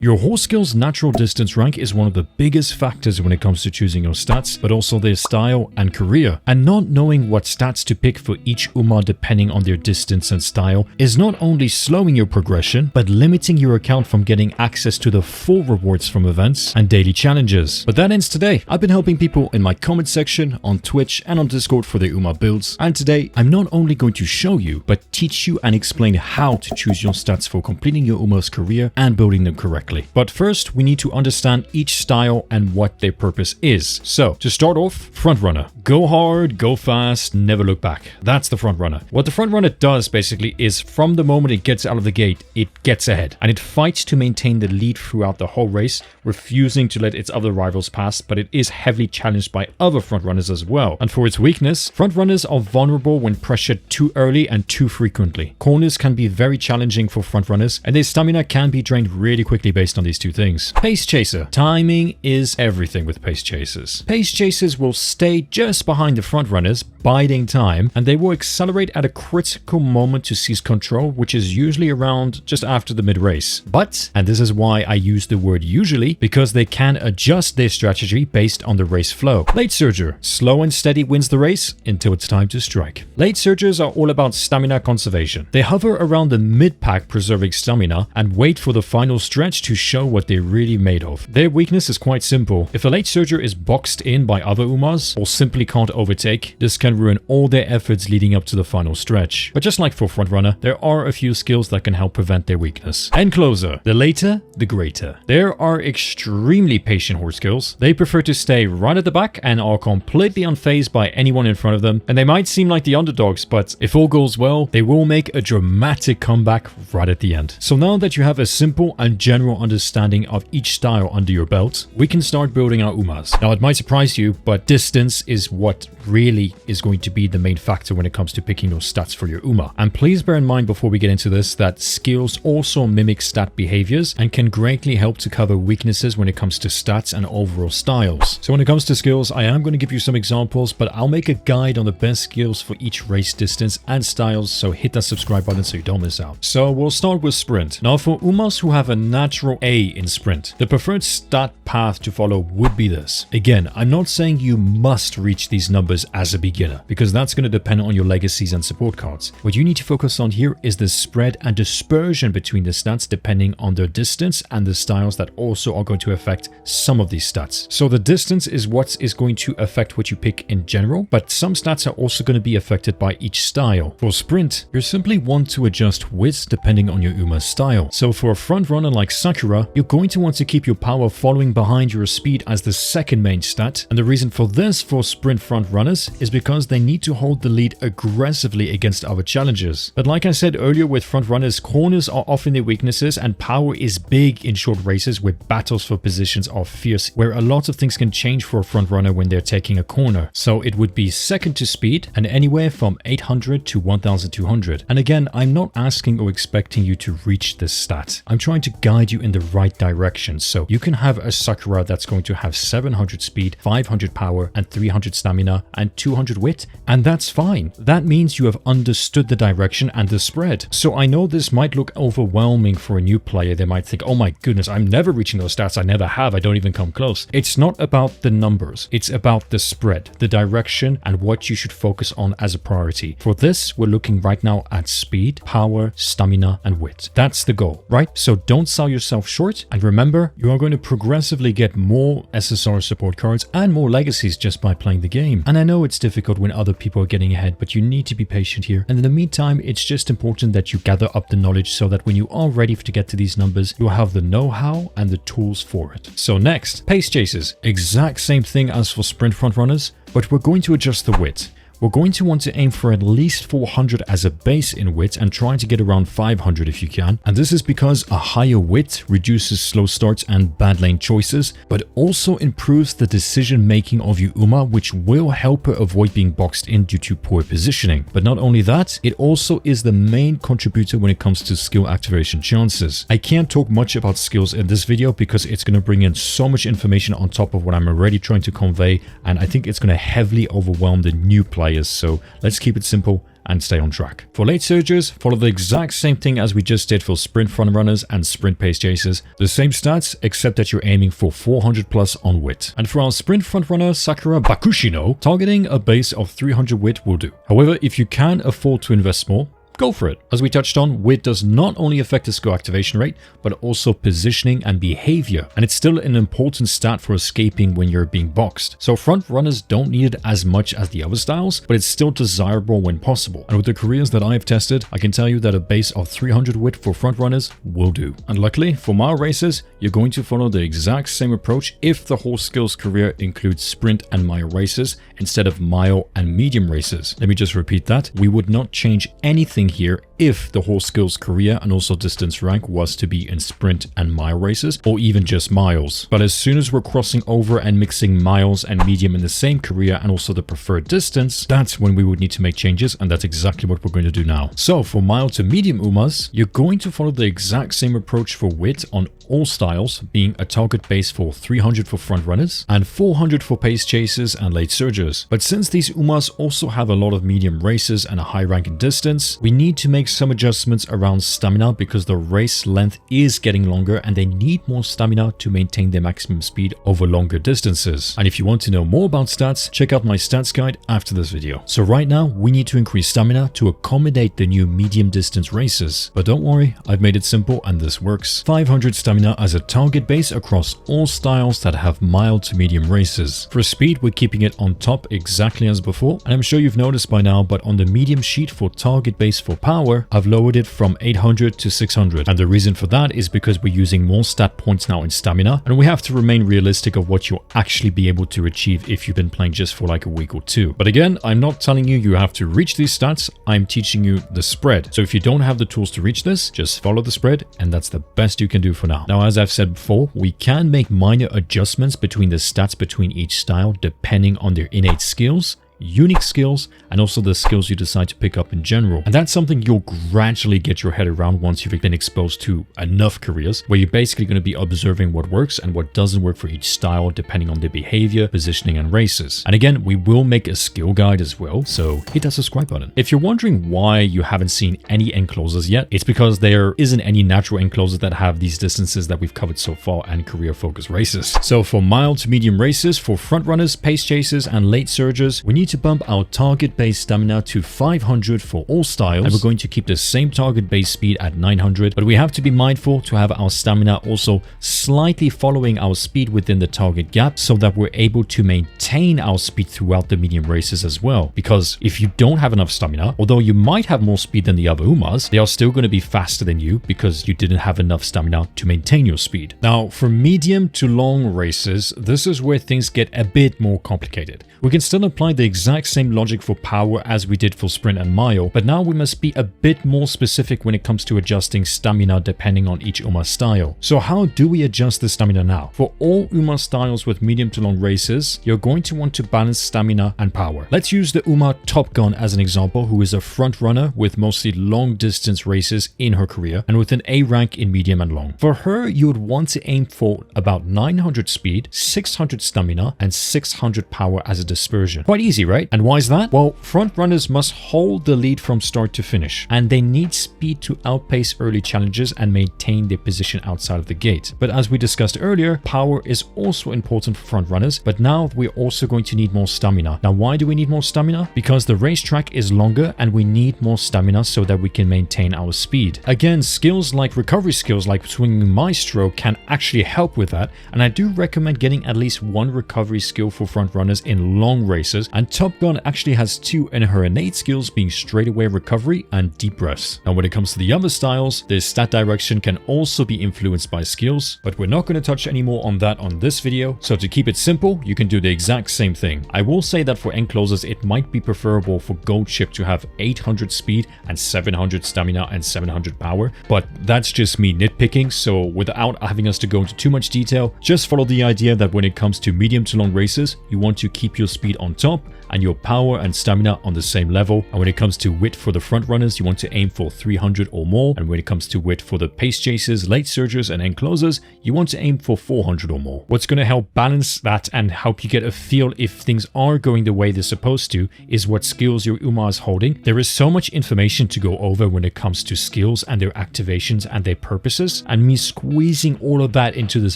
Your horse skill's natural distance rank is one of the biggest factors when it comes to choosing your stats, but also their style and career. And not knowing what stats to pick for each Uma depending on their distance and style is not only slowing your progression, but limiting your account from getting access to the full rewards from events and daily challenges. But that ends today. I've been helping people in my comment section, on Twitch and on Discord for their Uma builds. And today, I'm not only going to show you, but teach you and explain how to choose your stats for completing your Uma's career and building them correctly. But first, we need to understand each style and what their purpose is. So, to start off, frontrunner. Go hard, go fast, never look back. That's the frontrunner. What the frontrunner does basically is from the moment it gets out of the gate, it gets ahead. And it fights to maintain the lead throughout the whole race, refusing to let its other rivals pass, but it is heavily challenged by other frontrunners as well. And for its weakness, frontrunners are vulnerable when pressured too early and too frequently. Corners can be very challenging for frontrunners, and their stamina can be drained really quickly based on these two things. Pace chaser. Timing is everything with pace chasers. Pace chasers will stay just behind the front runners, biding time, and they will accelerate at a critical moment to seize control, which is usually around just after the mid-race. But, and this is why I use the word usually, because they can adjust their strategy based on the race flow. Late surger. Slow and steady wins the race until it's time to strike. Late surgers are all about stamina conservation. They hover around the mid-pack preserving stamina and wait for the final stretch to show what they're really made of. Their weakness is quite simple. If a late surger is boxed in by other Umas or simply can't overtake, this can ruin all their efforts leading up to the final stretch. But just like for frontrunner, there are a few skills that can help prevent their weakness. End closer. The later, the greater. There are extremely patient horse skills. They prefer to stay right at the back and are completely unfazed by anyone in front of them. And they might seem like the underdogs, but if all goes well, they will make a dramatic comeback right at the end. So now that you have a simple and general understanding of each style under your belt, we can start building our Umas. Now it might surprise you, but distance is what really is going to be the main factor when it comes to picking your stats for your Uma. And please bear in mind before we get into this that skills also mimic stat behaviors and can greatly help to cover weaknesses when it comes to stats and overall styles. So when it comes to skills, I am going to give you some examples, but I'll make a guide on the best skills for each race distance and styles, so hit that subscribe button so you don't miss out. So we'll start with sprint. Now for Umas who have a natural A in sprint, the preferred stat path to follow would be this. Again, I'm not saying you must reach these numbers as a beginner, because that's going to depend on your legacies and support cards. What you need to focus on here is the spread and dispersion between the stats depending on their distance and the styles that also are going to affect some of these stats. So the distance is what is going to affect what you pick in general, but some stats are also going to be affected by each style. For sprint, you simply want to adjust width depending on your Uma's style. So for a front runner like Sakura, you're going to want to keep your power following behind your speed as the second main stat, and the reason for this for sprint front runners is because they need to hold the lead aggressively against other challengers. But like I said earlier, with front runners, corners are often their weaknesses and power is big in short races where battles for positions are fierce, where a lot of things can change for a front runner when they're taking a corner. So it would be second to speed and anywhere from 800 to 1200. And again, I'm not asking or expecting you to reach this stat. I'm trying to guide you in the right direction. So you can have a Sakura that's going to have 700 speed, 500 power and 300 stamina and 200 wit, and that's fine. That means you have understood the direction and the spread. So I know this might look overwhelming for a new player. They might think, oh my goodness, I'm never reaching those stats. I never have. I don't even come close. It's not about the numbers. It's about the spread, the direction, and what you should focus on as a priority. For this, we're looking right now at speed, power, stamina, and wit. That's the goal, right? So don't sell yourself short. And remember, you are going to progressively get more SSR support cards and more legacies just by playing the game. And I know it's difficult when other people are getting ahead, but you need to be patient here. And in the meantime, it's just important that you gather up the knowledge so that when you are ready to get to these numbers, you'll have the know-how and the tools for it. So next, pace chasers. Exact same thing as for sprint front runners, but we're going to adjust the width. We're going to want to aim for at least 400 as a base in wit and try to get around 500 if you can. And this is because a higher wit reduces slow starts and bad lane choices, but also improves the decision making of your Uma, which will help her avoid being boxed in due to poor positioning. But not only that, it also is the main contributor when it comes to skill activation chances. I can't talk much about skills in this video because it's going to bring in so much information on top of what I'm already trying to convey, and I think it's going to heavily overwhelm the new player highest, so let's keep it simple and stay on track. For late surgers, follow the exact same thing as we just did for sprint front runners and sprint pace chasers. The same stats, except that you're aiming for 400 plus on wit. And for our sprint front runner Sakura Bakushino, targeting a base of 300 wit will do. However, if you can afford to invest more, go for it. As we touched on, wit does not only affect the skill activation rate, but also positioning and behavior. And it's still an important stat for escaping when you're being boxed. So front runners don't need it as much as the other styles, but it's still desirable when possible. And with the careers that I've tested, I can tell you that a base of 300 wit for front runners will do. And luckily, for mile races, you're going to follow the exact same approach if the whole skills career includes sprint and mile races instead of mile and medium races. Let me just repeat that. We would not change anything here if the whole skills career and also distance rank was to be in sprint and mile races, or even just miles. But as soon as we're crossing over and mixing miles and medium in the same career and also the preferred distance, that's when we would need to make changes, and that's exactly what we're going to do now. So for mile to medium Umas, you're going to follow the exact same approach for wit on all styles, being a target base for 300 for front runners and 400 for pace chasers and late surgers. But since these Umas also have a lot of medium races and a high rank in distance, we need to make some adjustments around stamina because the race length is getting longer and they need more stamina to maintain their maximum speed over longer distances. And if you want to know more about stats, check out my stats guide after this video. So right now, we need to increase stamina to accommodate the new medium distance races. But don't worry, I've made it simple and this works. 500 stamina as a target base across all styles that have mild to medium races. For speed, we're keeping it on top exactly as before, and I'm sure you've noticed by now, but on the medium sheet for target base for power, I've lowered it from 800 to 600. And the reason for that is because we're using more stat points now in stamina, and we have to remain realistic of what you'll actually be able to achieve if you've been playing just for like a week or two. But again, I'm not telling you have to reach these stats, I'm teaching you the spread. So if you don't have the tools to reach this, just follow the spread, and that's the best you can do for now. Now, as I've said before, we can make minor adjustments between the stats between each style depending on their innate skills, unique skills, and also the skills you decide to pick up in general. And that's something you'll gradually get your head around once you've been exposed to enough careers, where you're basically going to be observing what works and what doesn't work for each style depending on their behavior, positioning, and races. And again, we will make a skill guide as well, so hit that subscribe button. If you're wondering why you haven't seen any end closers yet, it's because there isn't any natural end closers that have these distances that we've covered so far and career focused races. So for mild to medium races, for front runners, pace chasers, and late surgers, we need to bump our target base stamina to 500 for all styles, and we're going to keep the same target base speed at 900, but we have to be mindful to have our stamina also slightly following our speed within the target gap so that we're able to maintain our speed throughout the medium races as well. Because if you don't have enough stamina, although you might have more speed than the other Umas, they are still going to be faster than you because you didn't have enough stamina to maintain your speed. Now, for medium to long races, this is where things get a bit more complicated. We can still apply the exact same logic for power as we did for sprint and mile, but now we must be a bit more specific when it comes to adjusting stamina depending on each Uma style. So how do we adjust the stamina now? For all Uma styles with medium to long races, you're going to want to balance stamina and power. Let's use the Uma Top Gun as an example, who is a front runner with mostly long distance races in her career and with an A rank in medium and long. For her, you would want to aim for about 900 speed, 600 stamina, and 600 power as a dispersion. Quite easy, right? And why is that? Well, front runners must hold the lead from start to finish, and they need speed to outpace early challenges and maintain their position outside of the gate. But as we discussed earlier, power is also important for front runners, but now we're also going to need more stamina. Now, why do we need more stamina? Because the racetrack is longer and we need more stamina so that we can maintain our speed. Again, skills like recovery skills like swinging maestro can actually help with that, and I do recommend getting at least one recovery skill for front runners in long races, and Top Gun actually has two in her innate skills, being straightaway recovery and deep breaths. Now when it comes to the other styles, their stat direction can also be influenced by skills, but we're not going to touch any more on that on this video, so to keep it simple, you can do the exact same thing. I will say that for end closers, it might be preferable for Gold Chip to have 800 speed and 700 stamina and 700 power, but that's just me nitpicking, so without having us to go into too much detail, just follow the idea that when it comes to medium to long races, you want to keep your speed on top and your power and stamina on the same level. And when it comes to wit for the front runners, you want to aim for 300 or more. And when it comes to wit for the pace chasers, late surgers, and end closers, you want to aim for 400 or more. What's going to help balance that and help you get a feel if things are going the way they're supposed to is what skills your Uma is holding. There is so much information to go over when it comes to skills and their activations and their purposes, and me squeezing all of that into this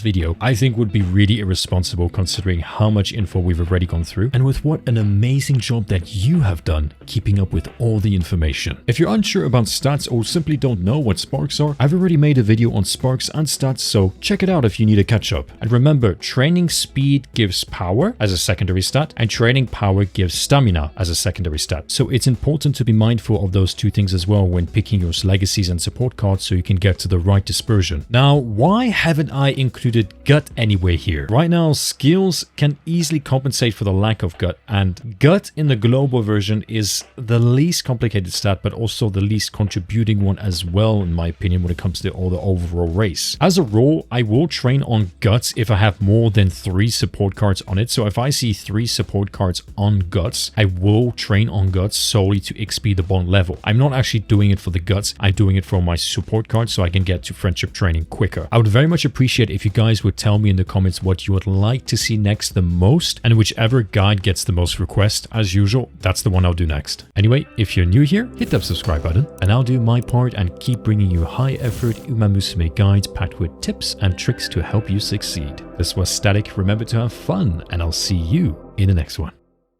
video I think would be really irresponsible considering how much info we've already gone through, and with what an amazing job that you have done keeping up with all the information. If you're unsure about stats or simply don't know what sparks are, I've already made a video on sparks and stats, so check it out if you need a catch up. And remember, training speed gives power as a secondary stat, and training power gives stamina as a secondary stat. So it's important to be mindful of those two things as well when picking your legacies and support cards so you can get to the right dispersion. Now, why haven't I included gut anywhere here? Right now, skills can easily compensate for the lack of gut, and gut in the global version is the least complicated stat, but also the least contributing one as well, in my opinion, when it comes to all the overall race. As a rule, I will train on guts if I have more than 3 support cards on it. So if I see 3 support cards on guts, I will train on guts solely to XP the bond level. I'm not actually doing it for the guts, I'm doing it for my support cards so I can get to friendship training quicker. I would very much appreciate if you guys would tell me in the comments what you would like to see next the most, and whichever guide gets the most requests, as usual, that's the one I'll do next. Anyway, if you're new here, hit that subscribe button, and I'll do my part and keep bringing you high effort Umamusume guides packed with tips and tricks to help you succeed. This was Static, remember to have fun, and I'll see you in the next one.